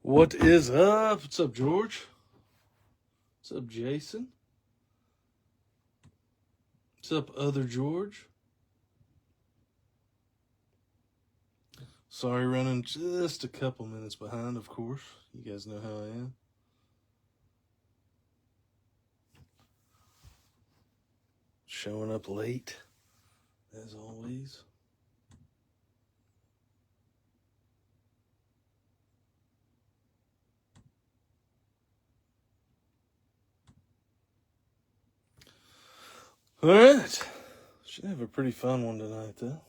What is up? What's up, George? What's up, Jason? What's up, other George? Sorry, running just a couple minutes behind, of course. You guys know how I am. Showing up late, as always. All right. Should have a pretty fun one tonight, though.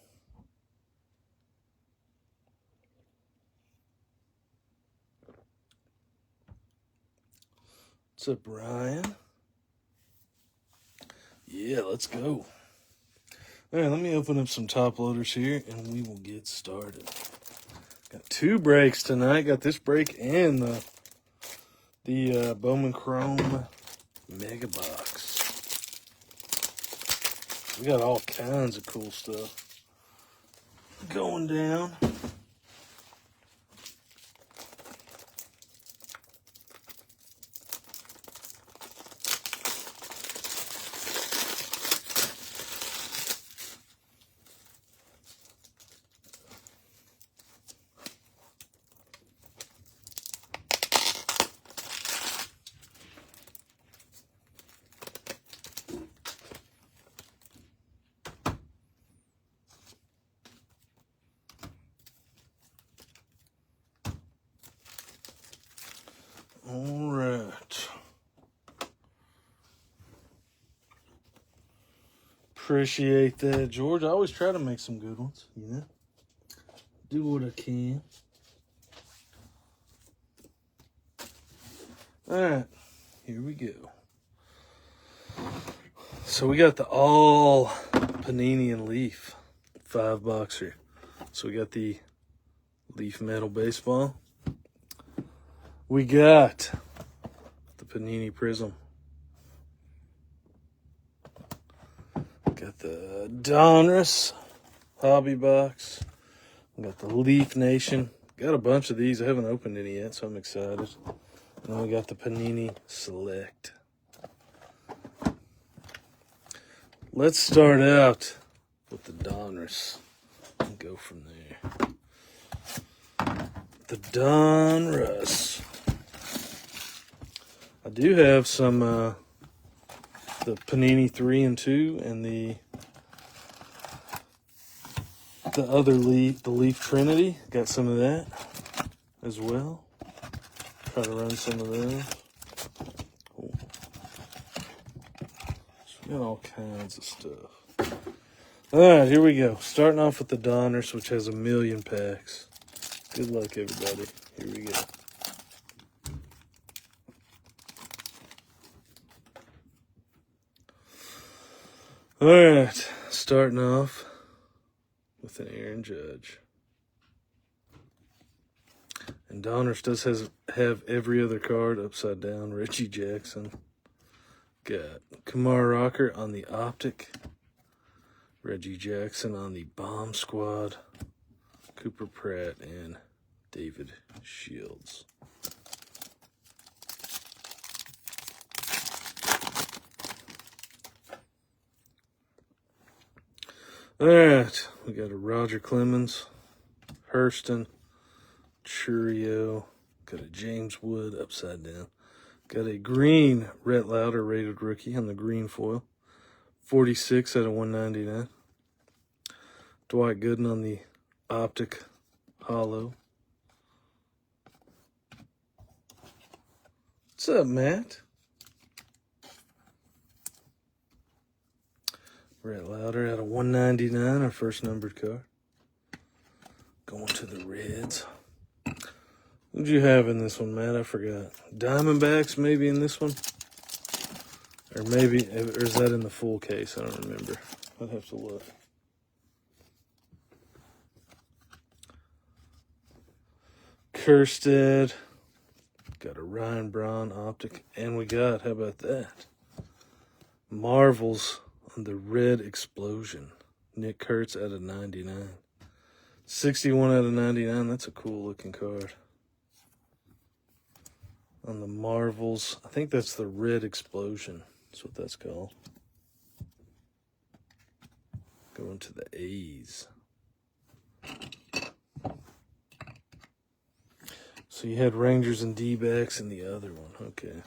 What's up, Brian? Yeah, let's go. All right, let me open up some top loaders here, and we will get started. Got two breaks tonight. Got this break and the Bowman Chrome Mega Box. We got all kinds of cool stuff going down. All right. Appreciate that, George. I always try to make some good ones, you know. Do what I can. All right. Here we go. So we got the all Panini and Leaf 5-boxer. So we got the Leaf Metal Baseball. We got the Panini Prizm. Got the Donruss Hobby Box. Got the Leaf Nation. Got a bunch of these. I haven't opened any yet, so I'm excited. And then we got the Panini Select. Let's start out with the Donruss and go from there. The Donruss. I do have some the Panini 3 and 2 and the other Leaf, the Leaf Trinity. Got some of that as well. Try to run some of those. Cool. So we got all kinds of stuff. All right, here we go. Starting off with the Donruss, which has 1 million packs. Good luck, everybody. Here we go. All right, starting off with an Aaron Judge. And Donruss does have every other card upside down. Reggie Jackson. Got Kumar Rocker on the Optic. Reggie Jackson on the Bomb Squad. Cooper Pratt and David Shields. All right, we got a Roger Clemens, Hurston, Churio, got a James Wood upside down, got a green Rhett Lauder rated rookie on the green foil, 46 out of 199. Dwight Gooden on the Optic Hollow. What's up, Matt? Rhett Lauder out of 199, our first numbered card. Going to the Reds. What'd you have in this one, Matt? I forgot. Diamondbacks maybe in this one? Or maybe, or is that in the full case? I don't remember. I'd have to look. Kerstead. Got a Ryan Braun Optic. And we got, how about that? Marvels on the Red Explosion. Nick Kurtz out of 99. 61 out of 99. That's a cool looking card. on the Marvels. I think that's the Red Explosion. That's what that's called. Going to the A's. So you had Rangers and D-backs in the other one. Okay.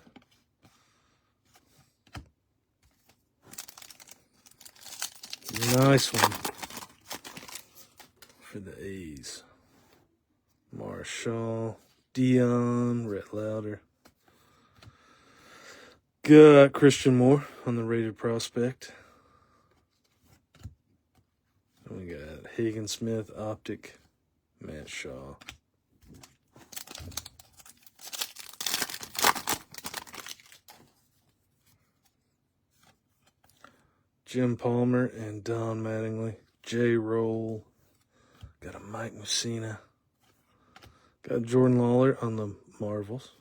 Nice one for the A's. Marshall, Dion, Rhett Lauder. Got Christian Moore on the rated prospect. And we got Hagen Smith, Optic, Matt Shaw. Jim Palmer and Don Mattingly. J. Roll. Got a Mike Mussina. Got Jordan Lawler on the Marvels.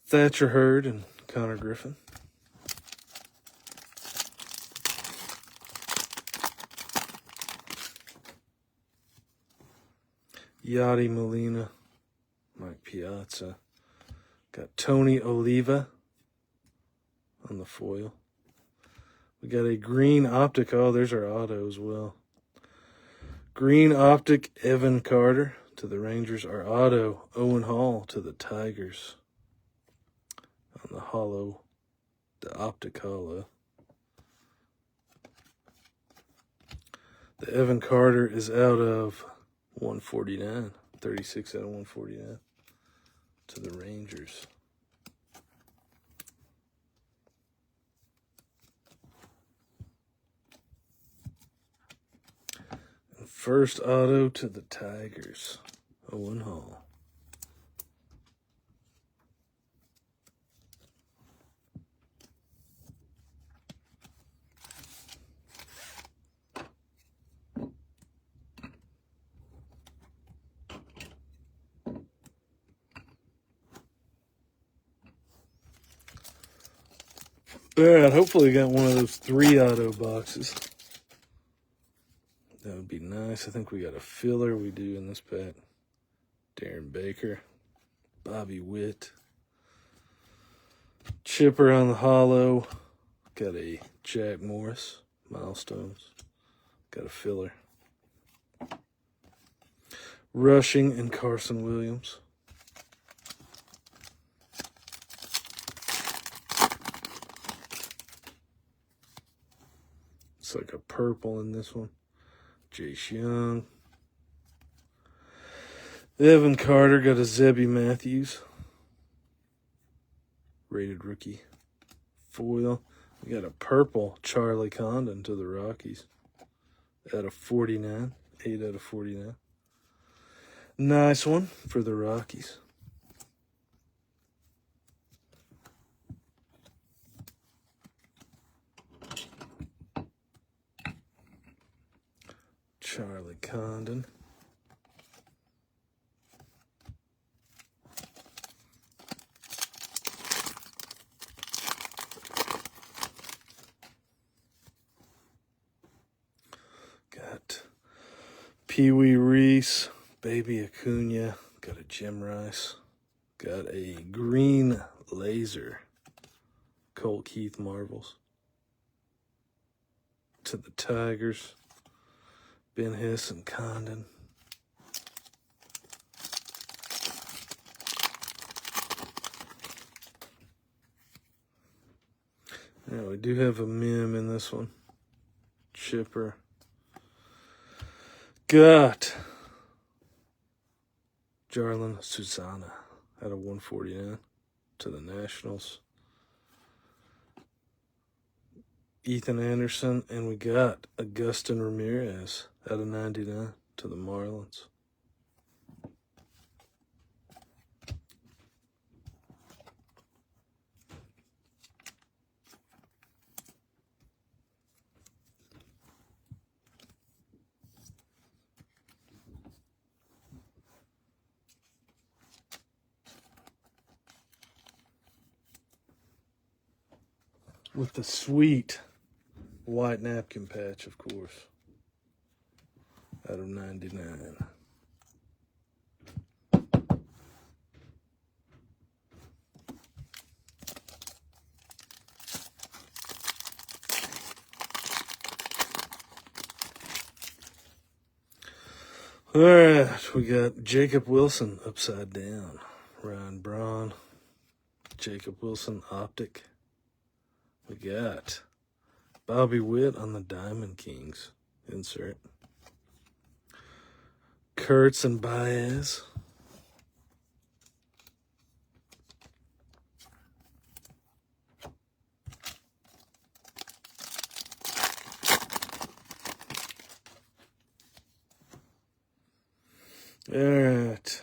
Thatcher Hurd and Connor Griffin. Yadi Molina. Mike Piazza. Got Tony Oliva on the foil. We got a green optic. Oh, there's our auto as well. Green optic, Evan Carter to the Rangers. Our auto, Owen Hall to the Tigers. On the hollow, the optic hollow. The Evan Carter is out of 149. 36 out of 149 to the Rangers. First auto to the Tigers, Owen Hall. Bad. Hopefully, got one of those 3 auto boxes. That would be nice. I think we got a filler. We do in this pack. Darren Baker, Bobby Witt, Chipper on the hollow. Got a Jack Morris, Milestones. Got a filler. Rushing and Carson Williams. It's like a purple in this one. Jace Young. Evan Carter got a Zebby Matthews. Rated rookie. Foil. We got a purple Charlie Condon to the Rockies. Out of 49. 8 out of 49. Nice one for the Rockies. Charlie Condon. Got Pee Wee Reese, Baby Acuna. Got a Jim Rice. Got a green laser. Colt Keith Marvels. To the Tigers. Ben Hiss and Condon. Now we do have a Mim in this one. Chipper. Got Jarlin Susana out of 149 to the Nationals. Ethan Anderson, and we got Augustin Ramirez out of 99 to the Marlins. With the sweet white napkin patch, of course, out of 99. All right, we got Jacob Wilson upside down. Ryan Braun. Jacob Wilson optic. We got Bobby Witt on the Diamond Kings insert. Kurtz and Baez. All right.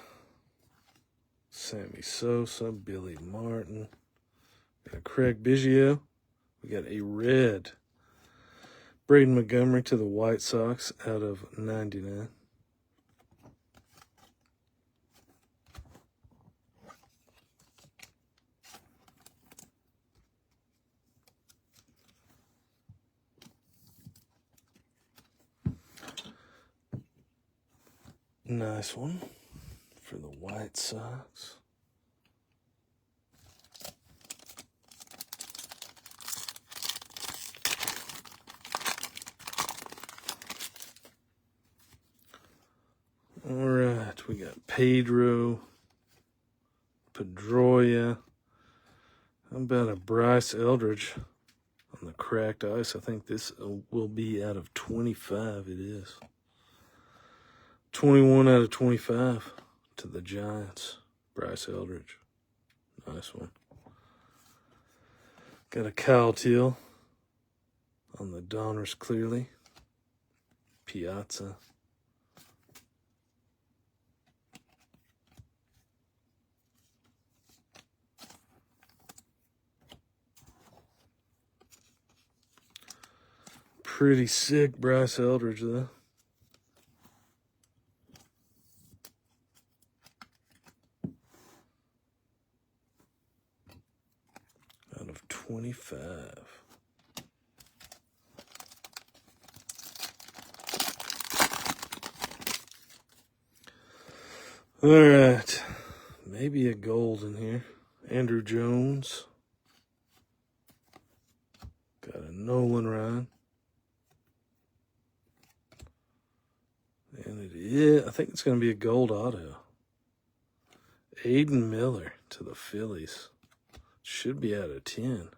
Sammy Sosa, Billy Martin. Got Craig Biggio. We got a red Braden Montgomery to the White Sox out of 99. Nice one for the White Sox. All right, we got Pedro, Pedroia. How about a Bryce Eldridge on the cracked ice? I think this will be out of 25. It is. 21 out of 25 to the Giants. Bryce Eldridge. Nice one. Got a Kyle Teal on the Donruss clearly. Piazza. Pretty sick Bryce Eldridge, though. Out of 25. All right. Maybe a gold in here. Andrew Jones. Got a Nolan Ryan. And it is, I think it's going to be a gold auto. Aidan Miller to the Phillies. Should be out of 10.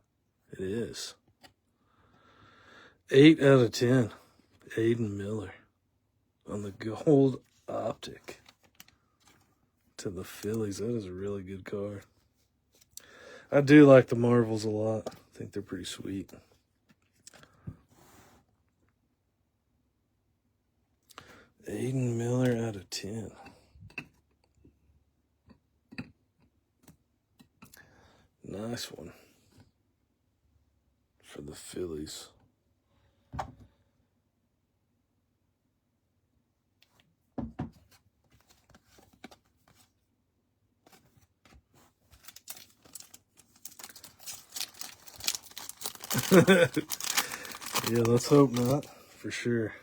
It is. 8 out of 10. Aidan Miller on the gold optic to the Phillies. That is a really good card. I do like the Marvels a lot. I think they're pretty sweet. Aidan Miller out of 10. Nice one for the Phillies. Yeah, let's hope not, for sure.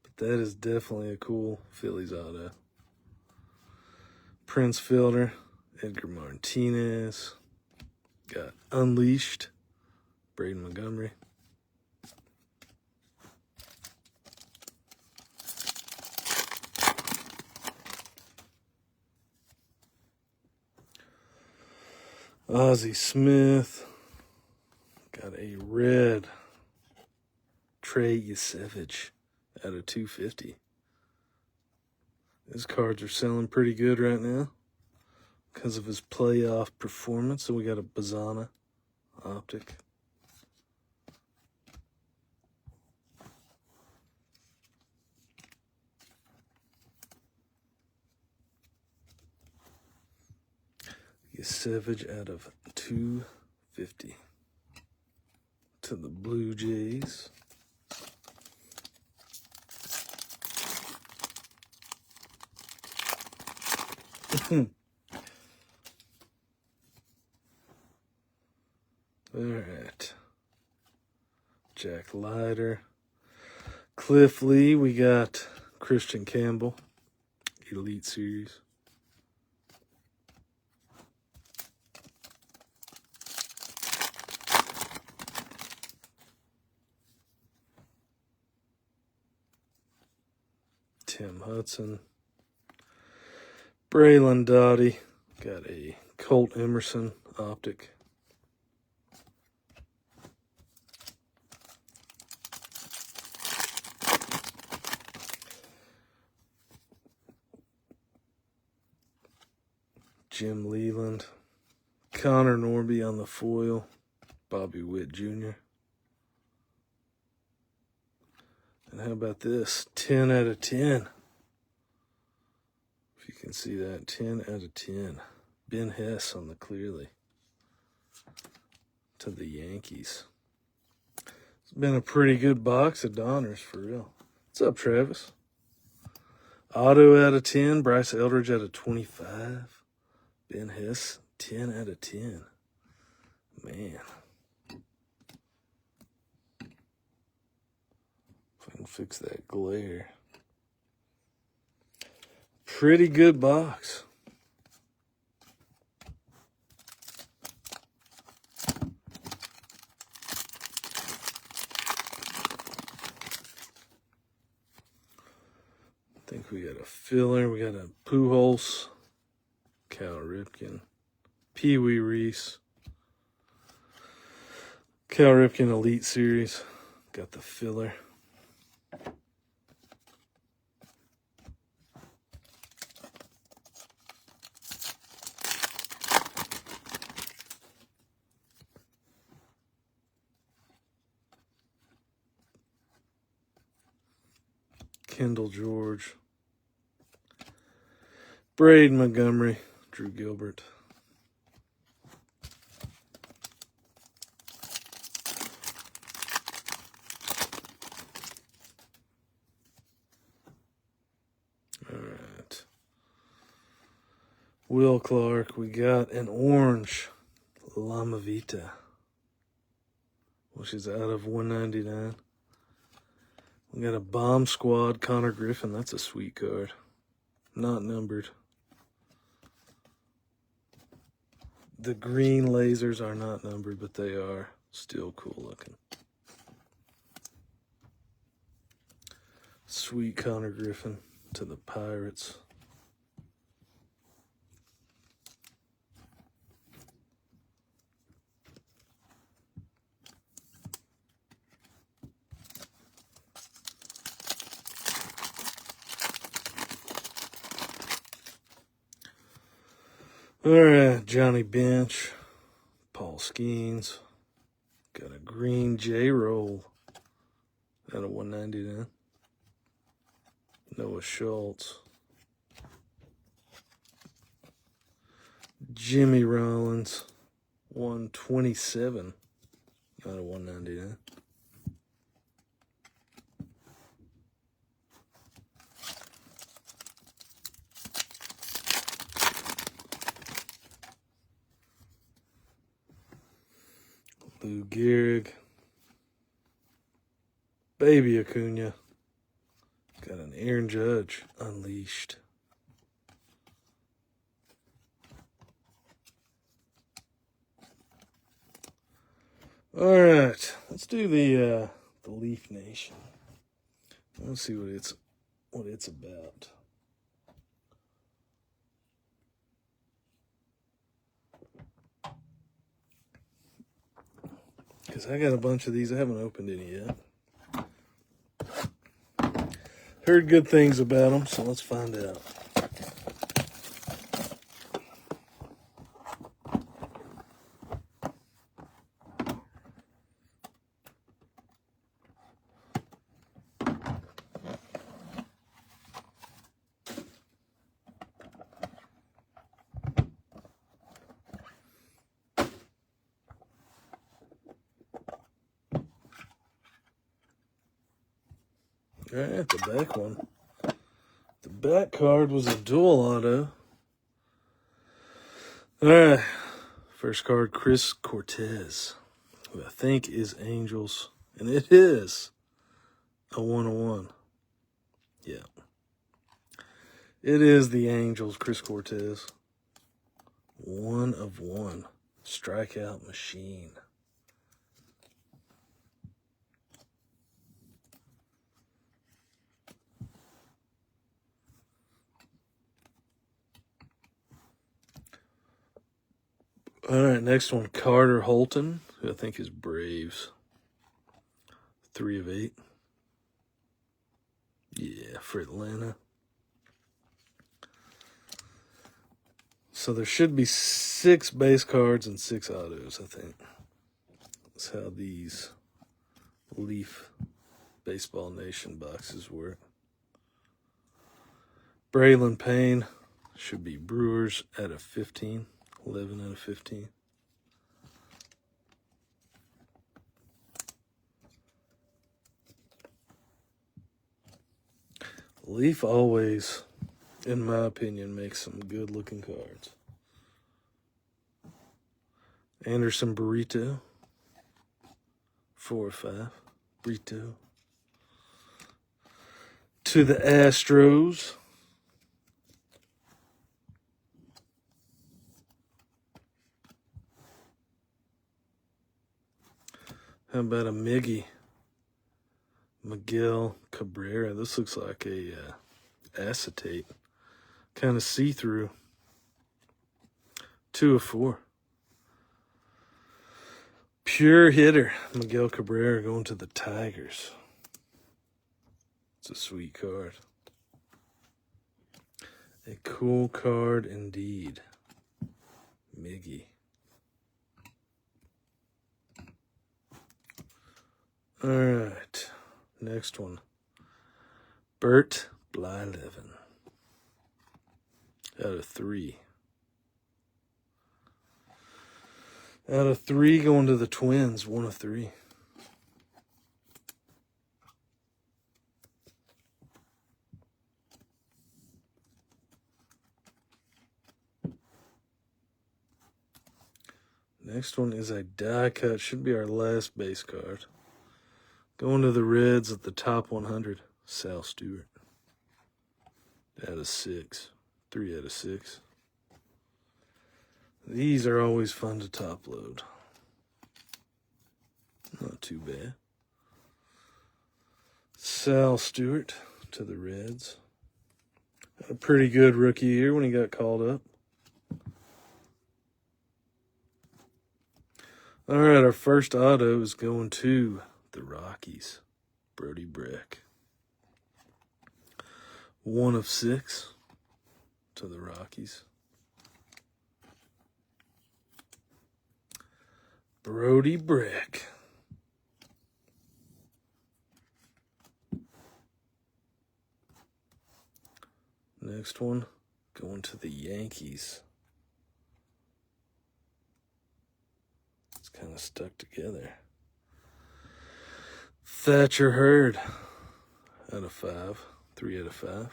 But that is definitely a cool Phillies auto. Prince Fielder, Edgar Martinez. Got Unleashed, Braden Montgomery. Ozzie Smith. Got a red Trey Yasevich out of 250. His cards are selling pretty good right now because of his playoff performance. So we got a Bazana optic. Yasevich out of 250 to the Blue Jays. All right. Jack Leiter. Cliff Lee. We got Christian Campbell. Elite Series. Tim Hudson. Braylon Dottie. Got a Colt Emerson optic. Jim Leland. Connor Norby on the foil. Bobby Witt Jr. And how about this? 10 out of 10. If you can see that, 10 out of 10. Ben Hess on the Clearly to the Yankees. It's been a pretty good box of Donruss for real. What's up, Travis? Auto out of 10. Bryce Eldridge out of 25. Ben Hess, 10 out of 10. Man. If I can fix that glare. Pretty good box. I think we got a filler. We got a Pujols, Cal Ripken, Pee Wee Reese, Cal Ripken Elite Series. Got the filler. Kendall George, Braden Montgomery, Drew Gilbert. All right. Will Clark, we got an orange Lama Vita, which is out of 199. We got a Bomb Squad Connor Griffin. That's a sweet card. Not numbered. The green lasers are not numbered, but they are still cool looking. Sweet Connor Griffin to the Pirates. All right, Johnny Bench, Paul Skeens. Got a green J-Roll out of 199. Noah Schultz. Jimmy Rollins, 127 out of 199. Lou Gehrig. Baby Acuna. Got an Aaron Judge Unleashed. All right, let's do the Leaf Nation. Let's see what it's about. Because I got a bunch of these. I haven't opened any yet. Heard good things about them, so let's find out. All right, the back one. The back card was a dual auto. All right, first card, Chris Cortez, who I think is Angels, and it is a 1/1. Yeah. It is the Angels, Chris Cortez. 1/1. Strikeout machine. All right, next one, Carter Holton, who I think is Braves. 3 of 8. Yeah, for Atlanta. So there should be 6 base cards and 6 autos, I think. That's how these Leaf Baseball Nation boxes work. Braylon Payne should be Brewers out of 15. 11 out of 15. Leaf always, in my opinion, makes some good-looking cards. Anderson Burrito, 4 of 5. Burrito. To the Astros. How about a Miggy? Miguel Cabrera. This looks like a acetate. Kind of see-through. 2 of 4. Pure hitter. Miguel Cabrera going to the Tigers. It's a sweet card. A cool card indeed. Miggy. All right. Next one. Bert Blyleven. Out of 3. Out of 3 going to the Twins. 1 of 3. Next one is a die cut. Should be our last base card. Going to the Reds at the top 100. Sal Stewart. Out of 6. 3 out of 6. These are always fun to top load. Not too bad. Sal Stewart to the Reds. Had a pretty good rookie year when he got called up. All right, our first auto is going to the Rockies. Brody Breck. 1 of 6 to the Rockies. Brody Breck. Next one, going to the Yankees. It's kind of stuck together. Thatcher Hurd. Out of 5. 3 out of 5.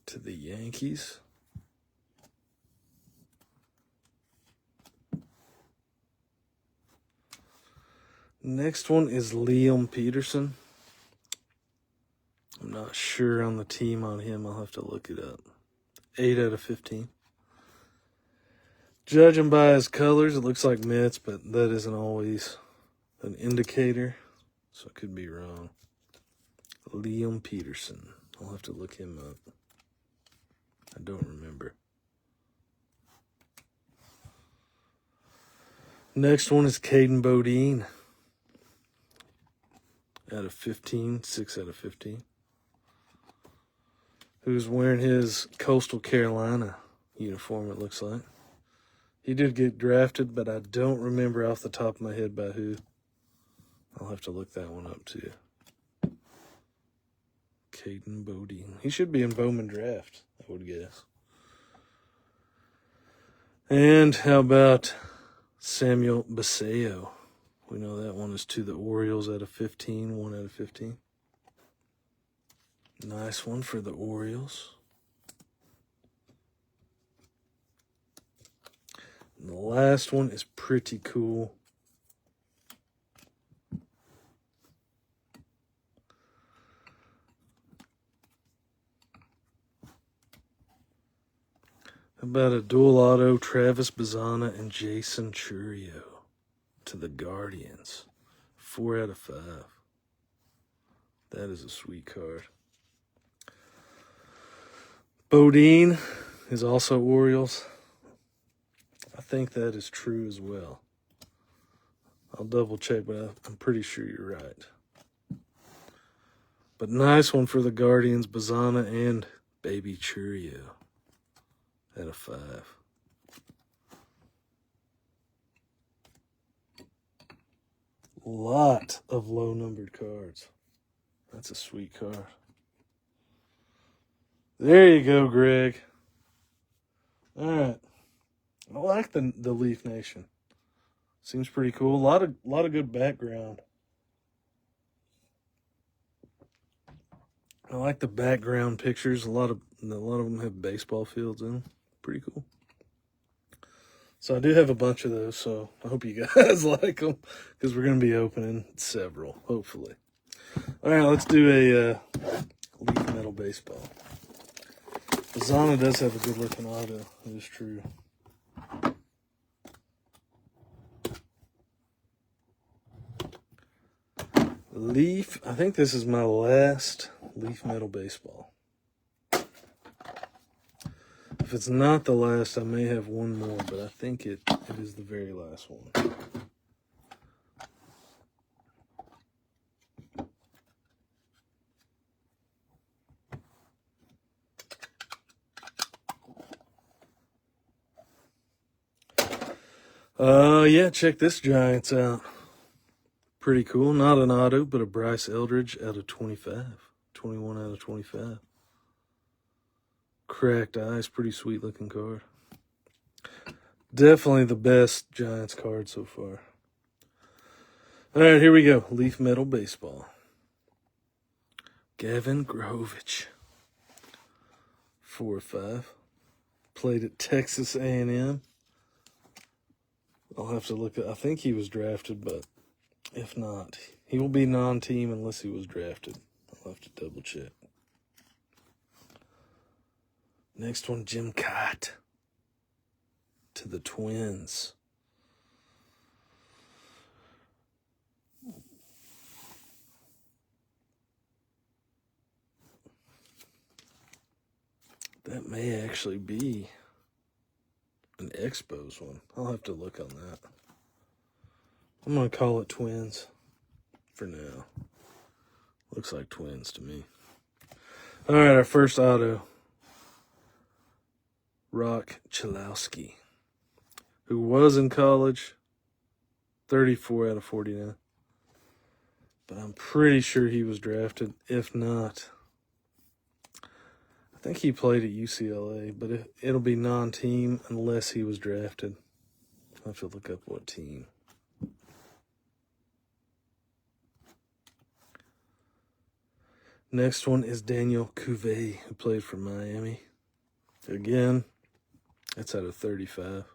To the Yankees. Next one is Liam Peterson. I'm not sure on the team on him. I'll have to look it up. 8 out of 15. Judging by his colors, it looks like Mets, but that isn't always an indicator, so I could be wrong. Liam Peterson. I'll have to look him up. I don't remember. Next one is Caden Bodine. Out of 15, 6 out of 15. Who's wearing his Coastal Carolina uniform, it looks like. He did get drafted, but I don't remember off the top of my head by who. I'll have to look that one up too. Caden Bodine. He should be in Bowman draft, I would guess. And how about Samuel Basallo? We know that one is to the Orioles out of 15, 1 out of 15. Nice one for the Orioles. And the last one is pretty cool. How about a dual auto, Travis Bazzana and Jason Churio to the Guardians. 4 out of 5. That is a sweet card. Bodine is also Orioles. I think that is true as well. I'll double check, but I'm pretty sure you're right. But nice one for the Guardians, Bazana and Baby Churio at a 5. Lot of low-numbered cards. That's a sweet card. There you go, Greg. All right. I like the Leaf Nation. Seems pretty cool. A lot of good background. I like the background pictures. A lot of them have baseball fields in them. Pretty cool. So I do have a bunch of those, so I hope you guys like them, because we're going to be opening several, hopefully. All right, let's do a Leaf Metal Baseball. Bazana does have a good-looking auto. It is true. Leaf, I think this is my last Leaf Metal Baseball. If it's not the last, I may have one more, but I think it is the very last one. Yeah, check this Giants out. Pretty cool. Not an auto, but a Bryce Eldridge out of 25. 21 out of 25. Cracked eyes. Pretty sweet looking card. Definitely the best Giants card so far. All right, here we go. Leaf Metal Baseball. Gavin Grovich. 4 or 5. Played at Texas A&M. I'll have to look at, I think he was drafted, but if not, he will be non-team unless he was drafted. I'll have to double check. Next one, Jim Cott to the Twins. That may actually be an Expos one. I'll have to look on that. I'm going to call it Twins for now. Looks like Twins to me. All right, our first auto. Rock Chalowski, who was in college. 34 out of 49. But I'm pretty sure he was drafted. If not, I think he played at UCLA, but it'll be non-team unless he was drafted. I'll have to look up what team. Next one is Daniel Cuvée, who played for Miami. Again, that's out of 35.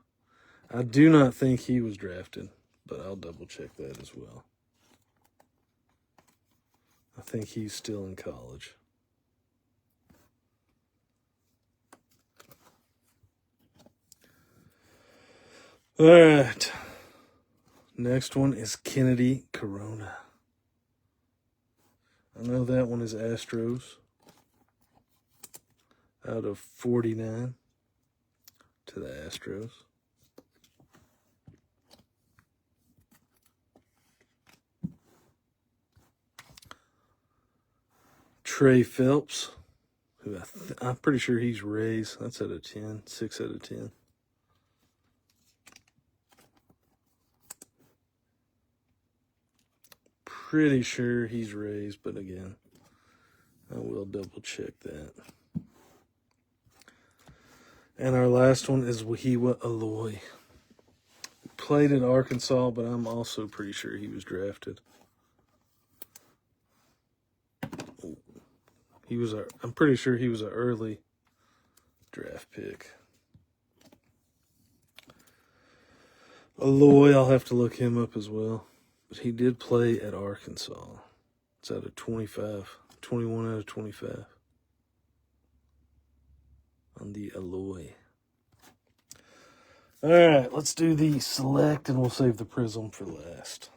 I do not think he was drafted, but I'll double check that as well. I think he's still in college. All right. Next one is Kennedy Corona. I know that one is Astros. Out of 49 to the Astros. Trey Phelps, who I'm pretty sure he's Rays. That's out of 10. 6 out of 10. Pretty sure he's Rays, but again, I will double check that. And our last one is Wahiwa Aloy. He played at Arkansas, but I'm also pretty sure he was drafted. I'm pretty sure he was an early draft pick. Aloy, I'll have to look him up as well. But he did play at Arkansas. It's out of 25. 21 out of 25. On the Aloy. All right, let's do the select, and we'll save the Prizm for last.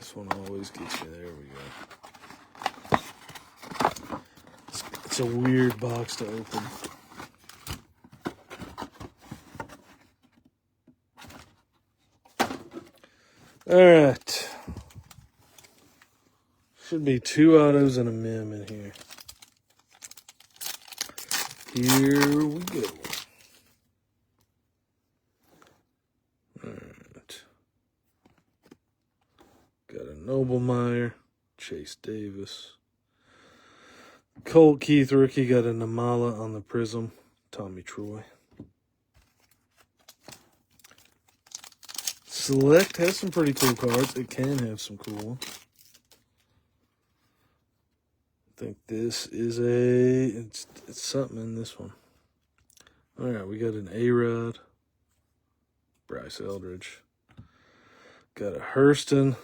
This one always gets you. There we go. It's a weird box to open. All right. Should be 2 autos and a mem in here. Here we go. All right. Got a Noblemeyer, Chase Davis. Colt Keith rookie, got a Namala on the Prizm, Tommy Troy. Select has some pretty cool cards. It can have some cool ones. I think this is it's something in this one. All right, we got an A-Rod, Bryce Eldridge. Got a Hurston,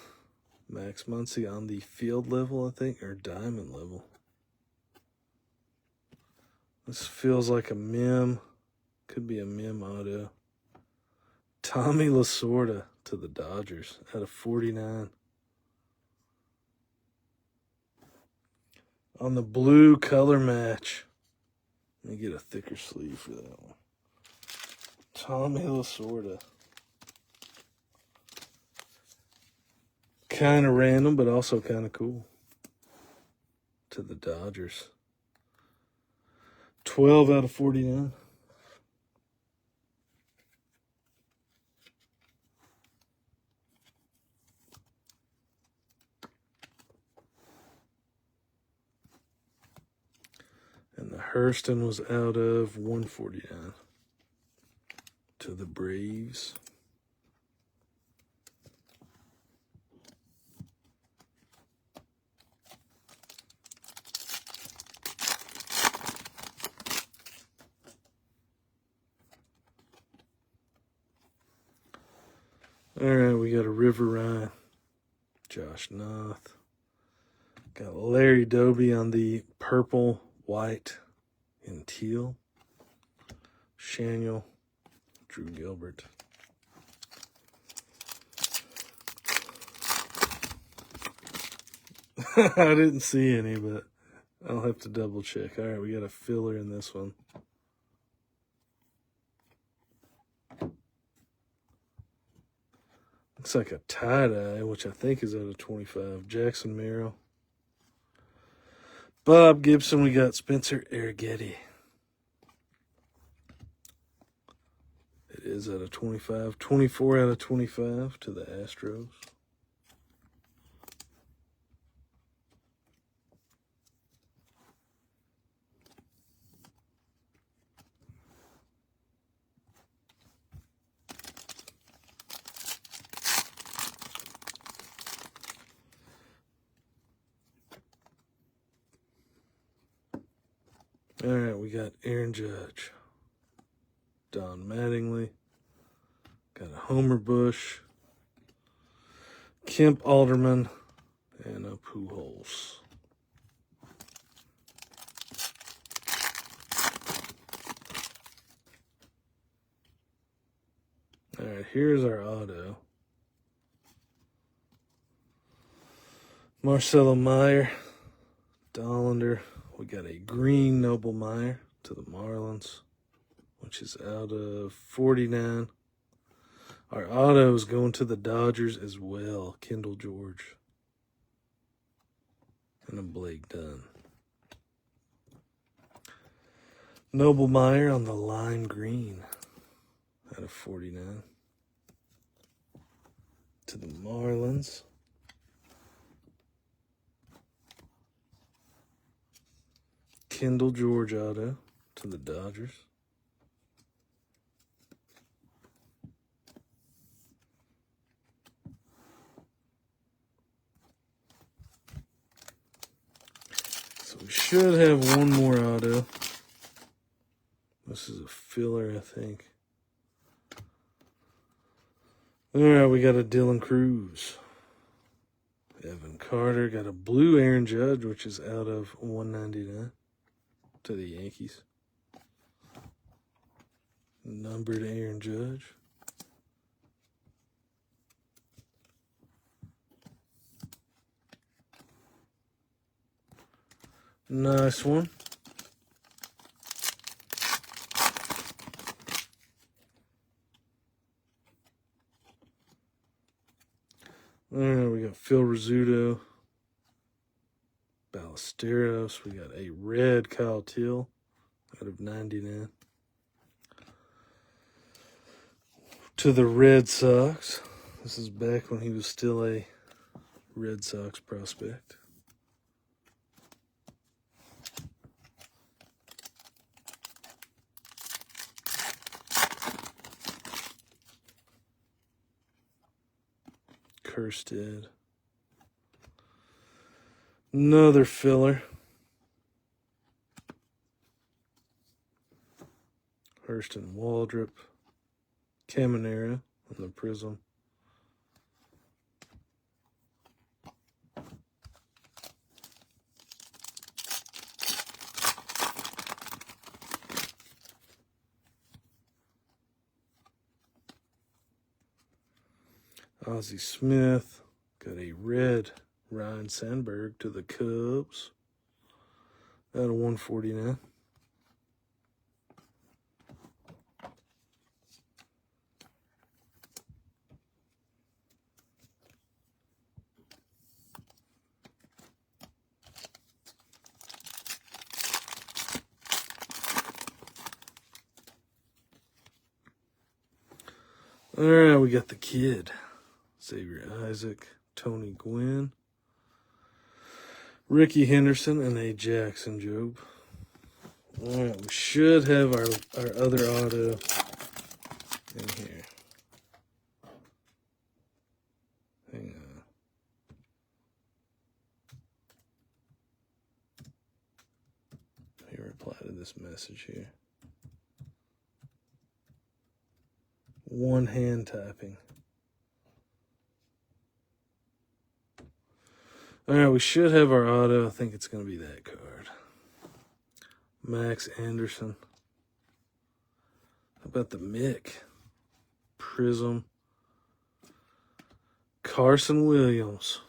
Max Muncy on the field level, I think, or diamond level. This feels like a mem. Could be a mem auto. Tommy Lasorda to the Dodgers out of 49. On the blue color match. Let me get a thicker sleeve for that one. Tommy Lasorda. Kind of random, but also kind of cool. To the Dodgers. 12 out of 49. And the Hurston was out of 149 to the Braves. All right, we got a River Ryan, Josh Noth. Got Larry Doby on the purple, white, and teal. Shaniel, Drew Gilbert. I didn't see any, but I'll have to double check. All right, we got a filler in this one. Looks like a tie-dye, which I think is out of 25. Jackson Merrill. Bob Gibson, we got Spencer Arrighetti. It is out of 25. 24 out of 25 to the Astros. All right, we got Aaron Judge, Don Mattingly, got a Homer Bush, Kemp Alderman, and a Pujols. All right, here's our auto. Marcelo Meyer, Dollander. We got a green Noblemeyer to the Marlins, which is out of 49. Our auto is going to the Dodgers as well. Kendall George. And a Blake Dunn. Noblemeyer on the lime green out of 49. To the Marlins. Kendall George auto to the Dodgers. So we should have one more auto. This is a filler, I think. All right, we got a Dylan Cruz. Evan Carter got a blue Aaron Judge, which is out of 199 to the Yankees. Numbered Aaron Judge. Nice one. There we got Phil Rizzuto, Ballesteros. We got a red Kyle Till out of 99. To the Red Sox. This is back when he was still a Red Sox prospect. Kirstead. Another filler. Hurston Waldrop. Caminera on the Prizm. Ozzie Smith. Got a red Ryan Sandberg to the Cubs. Out of 149. All right, we got the kid. Xavier Isaac, Tony Gwynn, Ricky Henderson, and a Jackson Jobe. All right, we should have our other auto in here. Hang on. Let me reply to this message here. One hand typing. All right, we should have our auto. I think it's going to be that card. Max Anderson. How about the Mick? Prizm. Carson Williams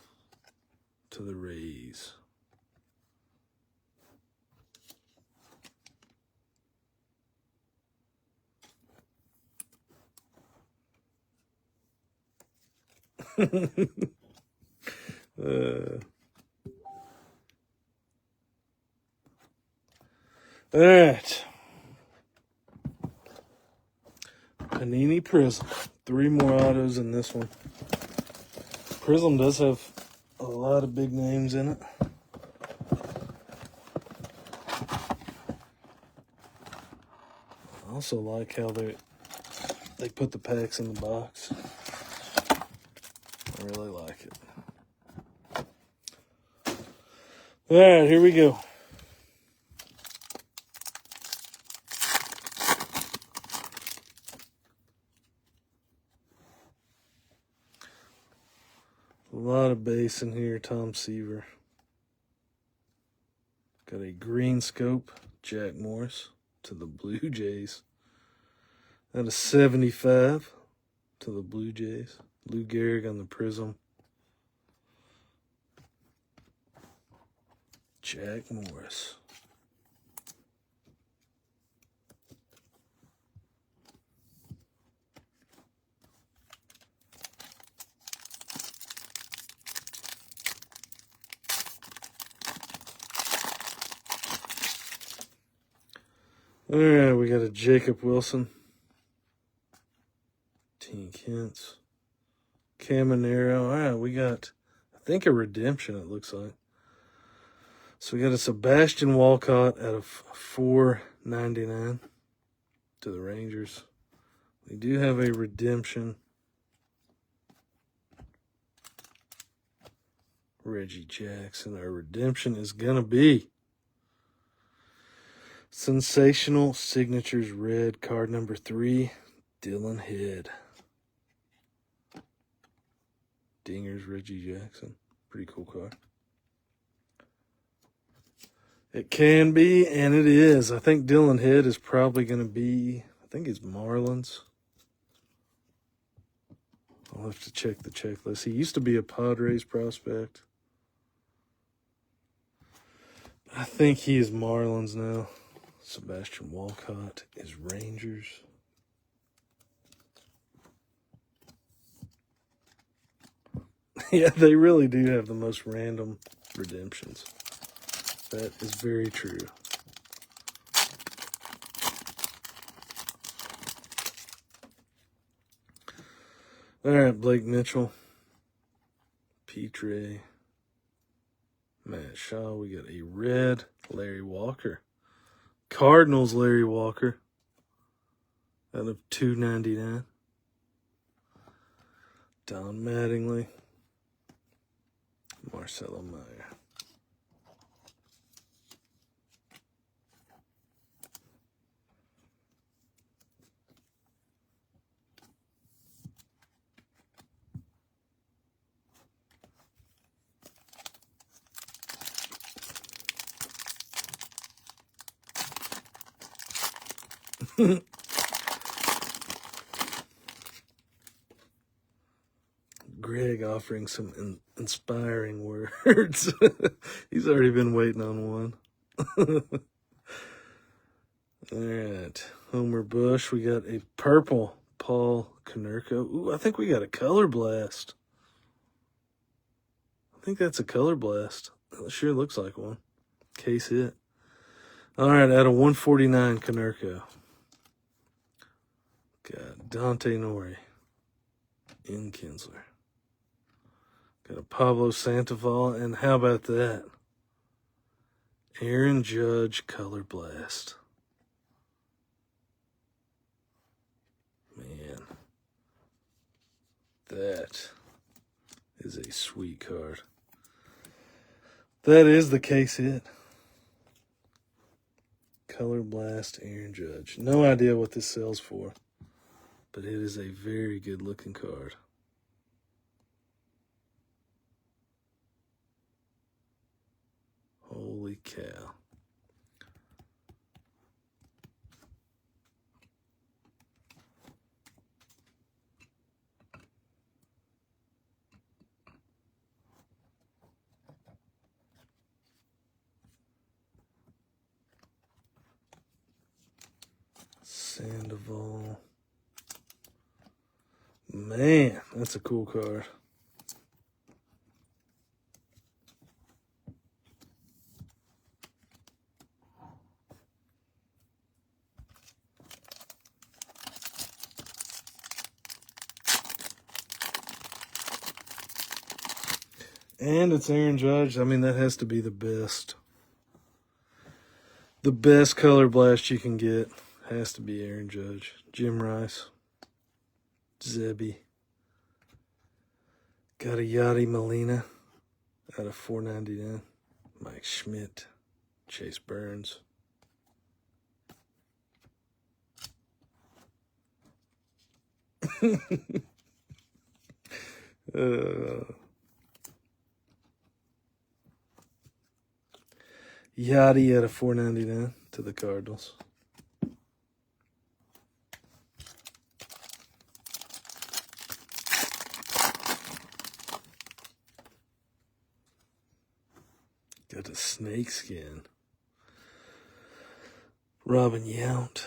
to the Rays. All right. Panini Prizm. 3 more autos in this one. Prizm does have a lot of big names in it. I also like how they put the packs in the box. I really like it. All right, here we go. A lot of base in here. Tom Seaver. Got a green scope. Jack Morris to the Blue Jays. Out of 75 to the Blue Jays. Lou Gehrig on the Prizm. Jack Morris. All right, we got a Jacob Wilson. Teen Kent's. Caminero. All right, we got, I think, a redemption, it looks like. So we got a Sebastian Walcott out of 499 to the Rangers. We do have a redemption. Reggie Jackson. Our redemption is going to be Sensational Signatures Red, card number 3, Dylan Head. Dingers, Reggie Jackson. Pretty cool card. It can be, and it is. I think Dylan Head is probably going to be, I think it's Marlins. I'll have to check the checklist. He used to be a Padres prospect. I think he is Marlins now. Sebastian Walcott is Rangers. Yeah, they really do have the most random redemptions. That is very true. All right, Blake Mitchell, Petre, Matt Shaw. We got a red Larry Walker. Cardinals Larry Walker out of $2.99. Don Mattingly, Marcelo Meyer. Greg offering some inspiring words. He's already been waiting on one. All right. Homer Bush. We got a purple Paul Konerko. Ooh, I think we got a Colorblast. I think that's a Colorblast. It sure looks like one. Case hit. All right, out of 149, Konerko. Got Dante Nori in Kinsler. Got a Pablo Sandoval, and how about that? Aaron Judge Colorblast. Man, that is a sweet card. That is the case hit. Colorblast Aaron Judge. No idea what this sells for, but it is a very good looking card. Holy cow. Sandoval. Man, that's a cool card. And it's Aaron Judge. I mean, that has to be the best. The best color blast you can get has to be Aaron Judge. Jim Rice. Zebby. Got a Yachty Molina out of $4.99. Mike Schmidt. Chase Burns. Yachty at a $4.99 to the Cardinals. Got a snakeskin. Robin Yount.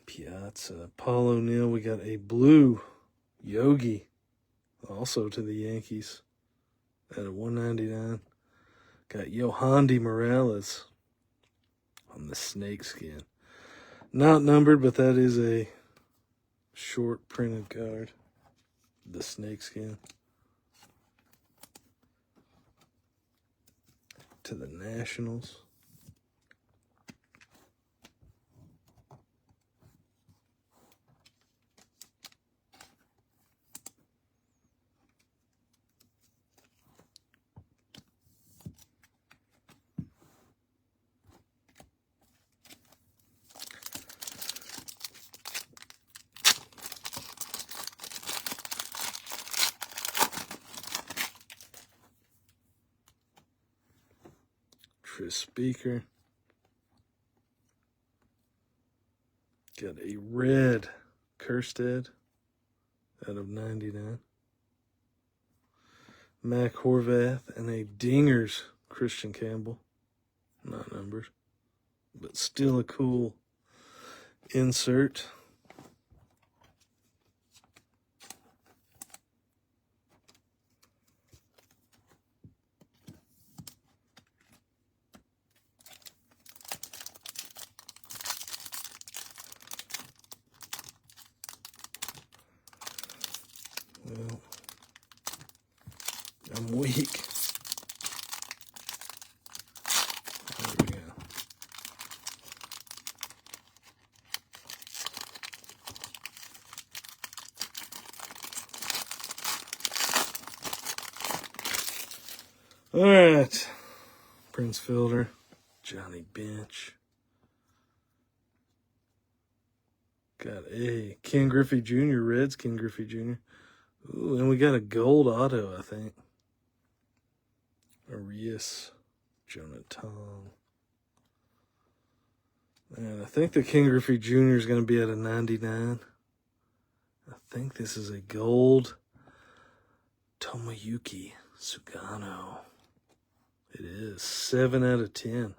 Piazza. Paul O'Neill. We got a blue Yogi. Also to the Yankees at a $1.99. Got Yohandy Morales on the snakeskin. Not numbered, but that is a short printed card. The snakeskin. To the Nationals. Tris Speaker. Got a red Kerstead out of 99. Mac Horvath and a Dingers Christian Campbell. not numbered, but still a cool insert. Well, I'm weak. There we go. All right. Prince Fielder, Johnny Bench. Got a Ken Griffey Jr., Reds Ken Griffey Jr. Ooh, and we got a gold auto, I think. Arias, Jonathan. And I think the Ken Griffey Jr. is going to be at a 99. I think this is a gold Tomoyuki Sugano. It is 7 out of 10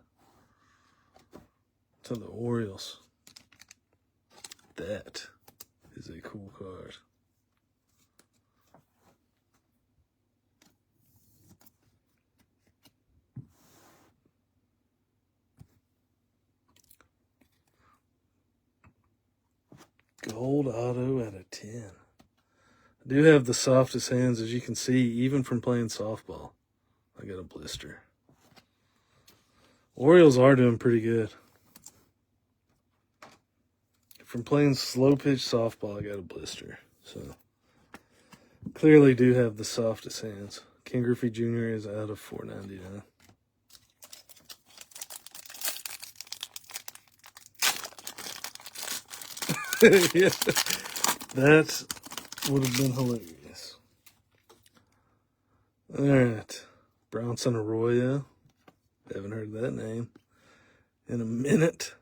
to the Orioles. That is a cool card. Gold auto out of 10. I do have the softest hands, as you can see, even from playing softball. I got a blister. Orioles are doing pretty good. From playing slow pitch softball, I got a blister. So, clearly do have the softest hands. Ken Griffey Jr. is out of 499. Yeah, that would have been hilarious. All right, Bronson Arroyo. Haven't heard that name in a minute.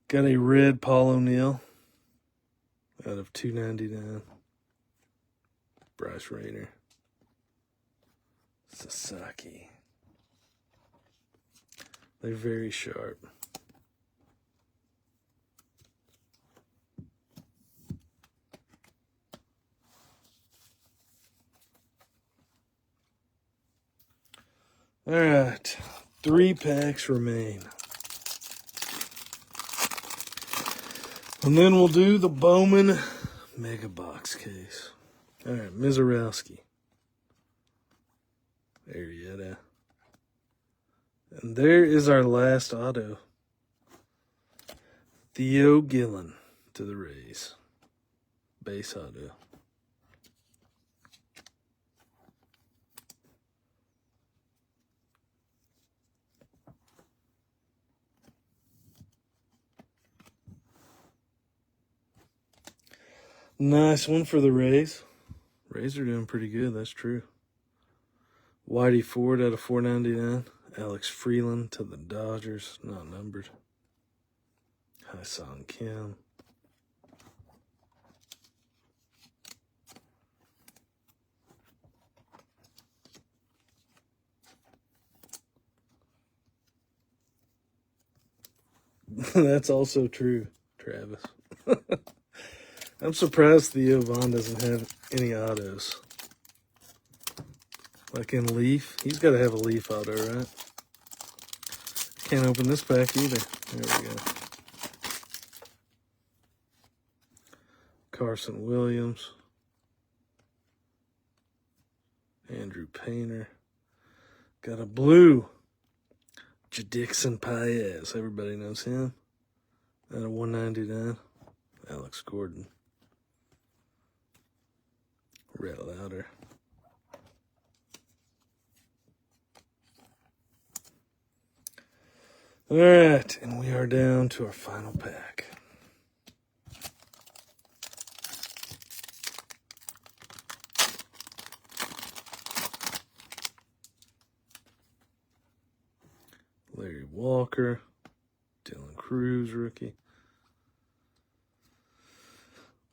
Got a red Paul O'Neill out of 299. Bryce Rayner. Sasaki. They're very sharp. All right, 3 packs remain. And then we'll do the Bowman Mega Box case. All right, Mizorowski. Arrieta. And there is our last auto. Theo Gillen to the Rays. Base auto. Nice one for the Rays. Rays are doing pretty good, that's true. Whitey Ford out of 499. Alex Freeland to the Dodgers, not numbered. Hyun Kim. That's also true, Travis. I'm surprised Theo Vaughn doesn't have any autos. Like in Leaf. He's got to have a Leaf auto, right? Can't open this pack either. There we go. Carson Williams. Andrew Painter. Got a blue Jadixon Paez. Everybody knows him. Out of 199. Alex Gordon. Rhett Lauder. All right, and we are down to our final pack. Larry Walker, Dylan Cruz, rookie.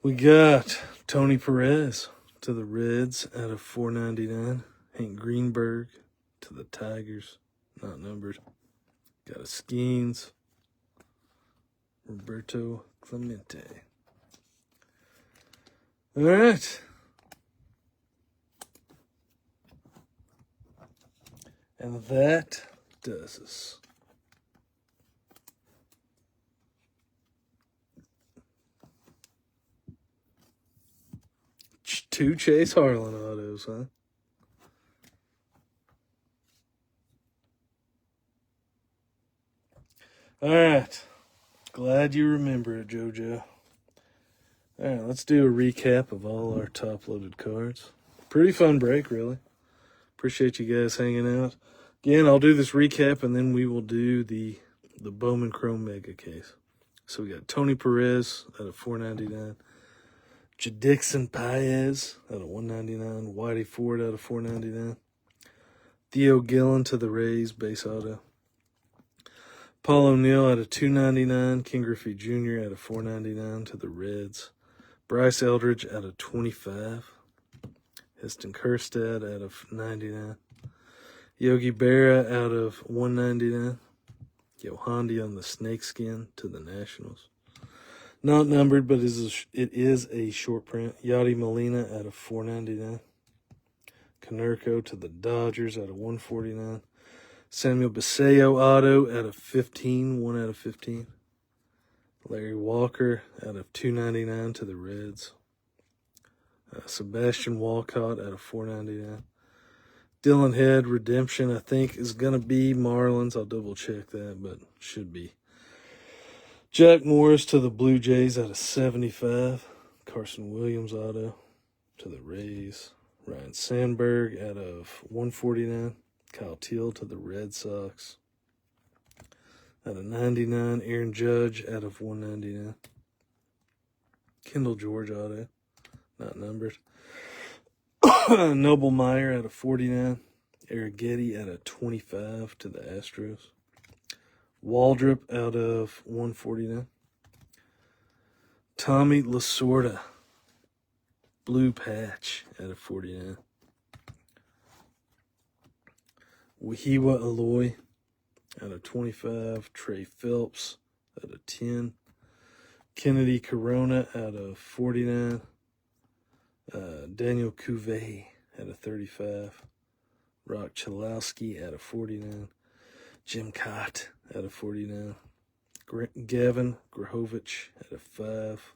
We got Tony Perez to the Reds out of 499. Hank Greenberg to the Tigers, not numbered. Got a Skeens, Roberto Clemente. All right. And that does us. Two Chase Harlan autos, huh? All right. Glad you remember it, JoJo. All right, let's do a recap of all our top-loaded cards. Pretty fun break, really. Appreciate you guys hanging out. Again, I'll do this recap, and then we will do the Bowman Chrome Mega case. So we got Tony Perez out of $4.99. Jadixon Paez out of $1.99. Whitey Ford out of $4.99. Theo Gillen to the Rays, base auto. Paul O'Neill out of $2.99. King Griffey Jr. out of $4.99 to the Reds. Bryce Eldridge out of $25. Heston Kjerstad out of $99. Yogi Berra out of $1.99. Yohandi on the snakeskin to the Nationals. Not numbered, but it is a short print. Yadi Molina out of $4.99. Konerko to the Dodgers out of $1.49. Samuel Basallo auto out of 15, 1 out of 15. Larry Walker out of $2.99 to the Reds. Sebastian Walcott out of $4.99. Dylan Head redemption, I think, is going to be Marlins. I'll double check that, but should be. Jack Morris to the Blue Jays out of 75. Carson Williams auto to the Rays. Ryan Sandberg out of 149. Kyle Teal to the Red Sox. Out of 99. Aaron Judge out of 199. Kendall George auto, not numbered. Noble Meyer out of 49. Eric Getty out of 25 to the Astros. Waldrop out of 149. Tommy Lasorda, blue patch out of 49. Wahiwa Aloy out of 25. Trey Phelps out of 10. Kennedy Corona out of 49. Daniel Cuvée out of 35. Rock Chalowski out of 49. Jim Cott out of 49. Gavin Grahovich out of 5.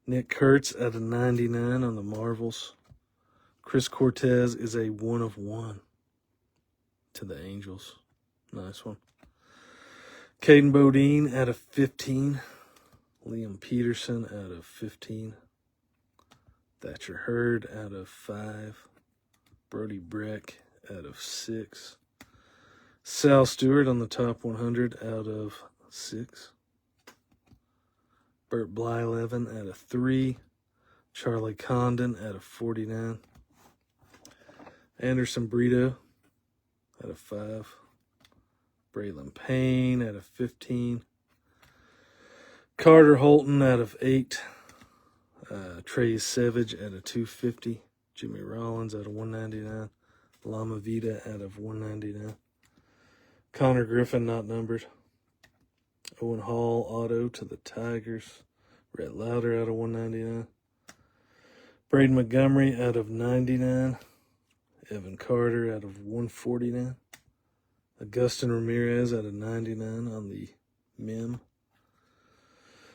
Nick Kurtz out of 99 on the Marvels. Chris Cortez is a 1 of 1 to the Angels. Nice one. Caden Bodine out of 15. Liam Peterson out of 15. Thatcher Hurd out of 5. Brody Breck out of 6. Sal Stewart on the top 100 out of 6. Burt Blyleven out of 3. Charlie Condon out of 49. Anderson Brito out of 5. Braylon Payne out of 15. Carter Holton out of 8. Trey Savage out of 250. Jimmy Rollins out of 199. Lama Vida out of 199. Connor Griffin not numbered. Owen Hall auto to the Tigers. Rhett Lauder out of 199. Braden Montgomery out of 99. Evan Carter out of 149. Augustin Ramirez out of 99 on the MIM.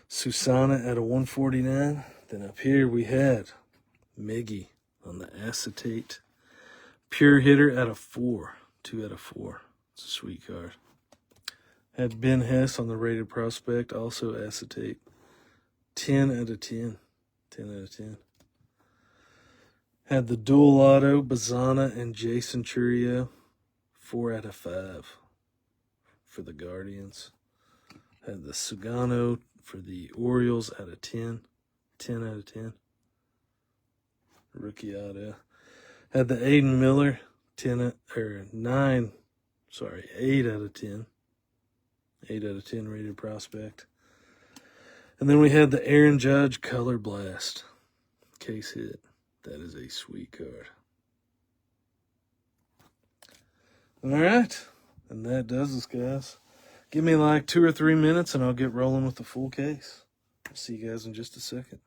Susana out of 149. Then up here we had Miggy on the acetate. Pure hitter out of 4. 2 out of 4. It's a sweet card. Had Ben Hess on the rated prospect, also acetate. 10 out of 10. 10 out of 10. Had the dual auto, Bazana and Jason Churio. 4 out of 5 for the Guardians. Had the Sugano for the Orioles out of 10. 10 out of 10. Rookie auto. Had the Aidan Miller 8 out of 10. 8 out of 10 rated prospect. And then we had the Aaron Judge Colorblast case hit. That is a sweet card. All right. And that does us, guys. Give me like 2 or 3 minutes and I'll get rolling with the full case. I'll see you guys in just a second.